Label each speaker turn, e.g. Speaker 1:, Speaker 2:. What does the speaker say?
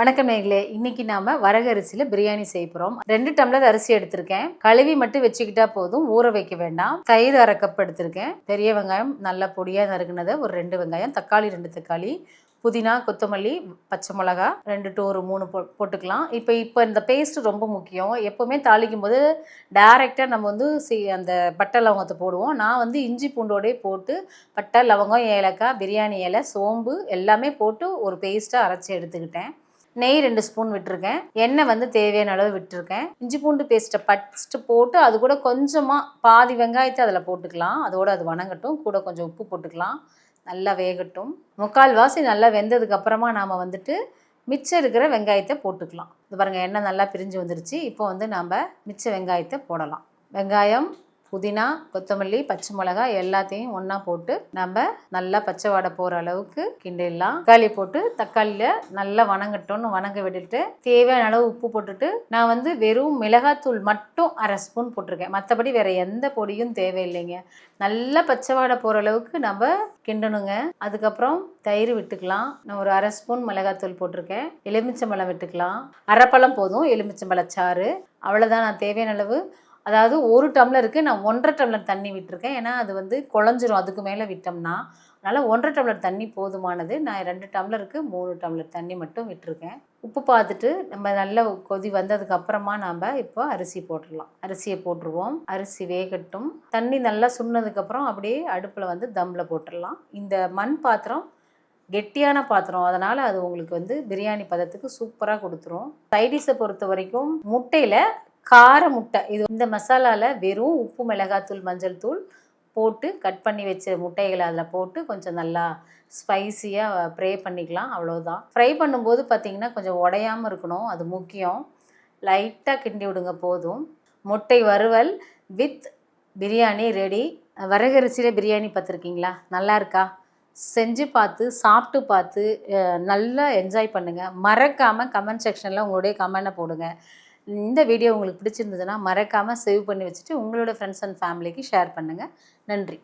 Speaker 1: வணக்கம் நேயர்களே, இன்னைக்கு நாம வரகரிசியில பிரியாணி செய்ய போறோம். 2 டம்ளர் அரிசி எடுத்திருக்கேன். கழுவி மட்டும் வச்சுக்கிட்டா போதும், ஊற வைக்க வேண்டாம். தயிர் 1/2 கப் எடுத்திருக்கேன். பெரிய வெங்காயம் நல்லா பொடியா நறுக்குனது ஒரு 2 வெங்காயம், தக்காளி 2 தக்காளி, புதினா, கொத்தமல்லி, பச்சை மிளகா 2 to 3 போட்டுக்கலாம். இப்போ இந்த பேஸ்ட் ரொம்ப முக்கியம். எப்பவுமே தாளிக்கும் போது டைரக்டா நம்ம வந்து அந்த பட்டை லவங்கத்தை போடுவோம். நான் வந்து இஞ்சி பூண்டோடே போட்டு பட்டை லவங்கம் ஏலக்காய் பிரியாணி இலை சோம்பு எல்லாமே போட்டு ஒரு பேஸ்ட்டாக அரைச்சி எடுத்துக்கிட்டேன். நெய் 2 ஸ்பூன் விட்டுருக்கேன். எண்ணெய் வந்து தேவையான அளவு விட்டுருக்கேன். இஞ்சி பூண்டு பேஸ்ட்டை ஃபஸ்ட்டு போட்டு அது கூட கொஞ்சமாக பாதி வெங்காயத்தை அதில் போட்டுக்கலாம். அதோடு அது வணங்கட்டும். கூட கொஞ்சம் உப்பு போட்டுக்கலாம். நல்லா வேகட்டும். 3/4 நல்லா வெந்ததுக்கு அப்புறமா நாம் வந்துட்டு மிச்சம் இருக்கிற வெங்காயத்தை போட்டுக்கலாம். இது பாருங்கள், எண்ணெய் நல்லா பிரிஞ்சு வந்துருச்சு. இப்போ வந்து நாம் மிச்ச வெங்காயத்தை போடலாம். வெங்காயம், புதினா, கொத்தமல்லி, பச்சை மிளகாய் எல்லாத்தையும் ஒன்றா போட்டு நம்ம நல்லா பச்சை வாடை போகிற அளவுக்கு கிண்டிடலாம். தக்காளி போட்டு தக்காளியில் நல்லா வணங்கட்டும்னு வணங்க விட்டுட்டு தேவையான அளவு உப்பு போட்டுட்டு நான் வந்து வெறும் மிளகாத்தூள் மட்டும் 1/2 ஸ்பூன் போட்டிருக்கேன். மற்றபடி வேறு எந்த பொடியும் தேவையில்லைங்க. நல்லா பச்சை வாடை போகிற அளவுக்கு நம்ம கிண்டணுங்க. அதுக்கப்புறம் தயிர் விட்டுக்கலாம். நான் ஒரு 1/2 ஸ்பூன் மிளகாத்தூள் போட்டிருக்கேன். எலுமிச்சம்பழம் விட்டுக்கலாம். அரைப்பழம் போதும் எலுமிச்சம்பழச்சாறு. அவ்வளோதான். நான் தேவையான அளவு, அதாவது 1 டம்ளருக்கு நான் 1.5 டம்ளர் தண்ணி விட்டுருக்கேன். ஏன்னா அது வந்து குழஞ்சிரும் அதுக்கு மேலே விட்டோம்னா. அதனால் 1.5 டம்ளர் தண்ணி போதுமானது. நான் 2 டம்ளருக்கு 3 டம்ளர் தண்ணி மட்டும் விட்டுருக்கேன். உப்பு பார்த்துட்டு நம்ம நல்ல கொதி வந்ததுக்கு அப்புறமா நாம் இப்போ அரிசி போட்டுடலாம். அரிசியை போட்டுருவோம். அரிசி வேகட்டும். தண்ணி நல்லா சுண்ணதுக்கப்புறம் அப்படியே அடுப்பில் வந்து தம்மில் போட்டுடலாம். இந்த மண் பாத்திரம் கெட்டியான பாத்திரம், அதனால் அது உங்களுக்கு வந்து பிரியாணி பதத்துக்கு சூப்பராக கொடுத்துரும். சைடிஷை பொறுத்த வரைக்கும் முட்டையில் கார முட்டை, இது இந்த மசாலாவில் வெறும் உப்பு மிளகாத்தூள் மஞ்சள் தூள் போட்டு கட் பண்ணி வச்ச முட்டைகளை அதில் போட்டு கொஞ்சம் நல்லா ஸ்பைஸியாக ஃப்ரை பண்ணிக்கலாம். அவ்வளோதான். ஃப்ரை பண்ணும்போது பார்த்திங்கன்னா கொஞ்சம் உடையாமல் இருக்கணும், அது முக்கியம். லைட்டாக கிண்டி விடுங்க போதும். முட்டை வறுவல் வித் பிரியாணி ரெடி. வரகரிசியில் பிரியாணி பார்த்துருக்கீங்களா? நல்லா இருக்கா? செஞ்சு பார்த்து சாப்பிட்டு பார்த்து நல்லா என்ஜாய் பண்ணுங்கள். மறக்காமல் கமெண்ட் செக்ஷனில் உங்களுடைய கமெண்ட்டை போடுங்க. இந்த வீடியோ உங்களுக்கு பிடிச்சிருந்ததுன்னா மறக்காமல் சேவ் பண்ணி வச்சுட்டு உங்களோட ஃப்ரெண்ட்ஸ் அண்ட் ஃபேமிலிக்கு ஷேர் பண்ணுங்கள். நன்றி.